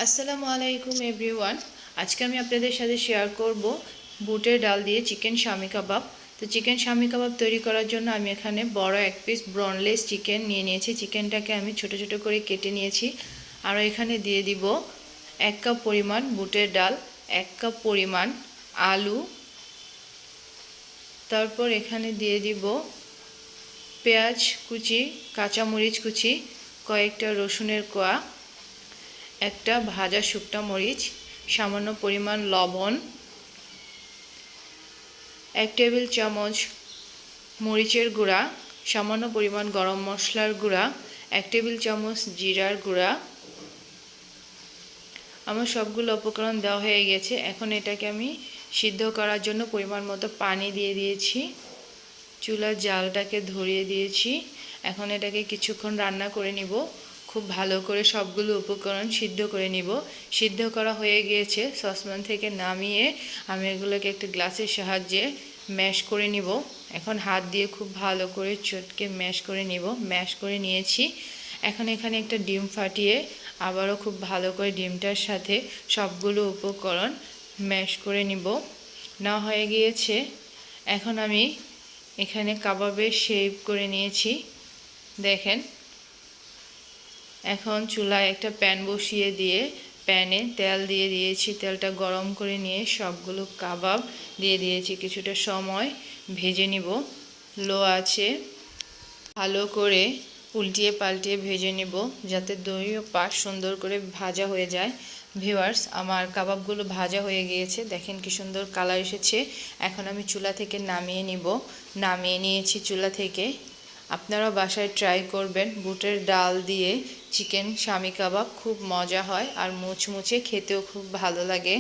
আসসালামু আলাইকুম এভরিওয়ান। আজকে আমি আপনাদের সাথে শেয়ার করব বুটের ডাল দিয়ে চিকেন শামি কাবাব। তো চিকেন শামি কাবাব তৈরি করার জন্য আমি এখানে বড় এক পিস ব্রনলেস চিকেন নিয়ে নিয়েছি। চিকেনটাকে আমি ছোট ছোট করে কেটে নিয়েছি। আর এখানে দিয়ে দিব 1 কাপ পরিমাণ বুটের ডাল, 1 কাপ পরিমাণ আলু, তারপর এখানে দিয়ে দিব পেঁয়াজ কুচি, কাঁচামরিচ কুচি, কয়েকটা রসুনের কোয়া, একটা ভাজা শুকনা মরিচ, সামান্য পরিমাণ লবণ, 1 টেবিল চামচ মরিচের গুঁড়া, সামান্য পরিমাণ গরম মশলার গুঁড়া, 1 টেবিল চামচ জিরার গুঁড়া। আমার সবগুলো উপকরণ দেওয়া হয়ে গেছে। এখন এটাকে আমি সিদ্ধ করার জন্য পরিমাণ মতো পানি দিয়ে দিয়েছি। চুলার জালটাকে ধরিয়ে দিয়েছি। এখন এটাকে কিছুক্ষণ রান্না করে নিব। খুব ভালো করে সবগুলো উপকরণ সিদ্ধ করে নিব। সিদ্ধ করা হয়ে গিয়েছে। সসপ্যান থেকে নামিয়ে আমি এগুলোকে একটা গ্লাসের সাহায্যে ম্যাশ করে নিব। এখন হাত দিয়ে খুব ভালো করে চটকে ম্যাশ করে নিব। ম্যাশ করে নিয়েছি। এখন এখানে একটা ডিম ফাটিয়ে আবারও খুব ভালো করে ডিমটার সাথে সবগুলো উপকরণ ম্যাশ করে নিব। না হয়ে গিয়েছে। এখন আমি এখানে কাবাবের শেপ করে নিয়েছি, দেখেন। এখন চুলায় একটা প্যান বসিয়ে দিয়ে প্যানে তেল দিয়ে দিয়েছি। তেলটা গরম করে নিয়ে সবগুলো কাবাব দিয়ে দিয়েছি। কিছুটা সময় ভেজে নিব লো আঁচে। ভালো করে উল্টিয়ে পাল্টিয়ে ভেজে নিব যাতে দুই পাশ সুন্দর করে ভাজা হয়ে যায়। ভিউয়ার্স, আমার কাবাবগুলো ভাজা হয়ে গিয়েছে, দেখেন কি সুন্দর কালার এসেছে। এখন আমি চুলা থেকে নামিয়ে নিব। নামিয়ে নিয়েছি চুলা থেকে। আপনারা বাসায় ট্রাই করবেন। বুটের ডাল দিয়ে চিকেন শামি কাবাব খুব মজা হয় আর মুচমুচে, খেতেও খুব ভালো লাগে।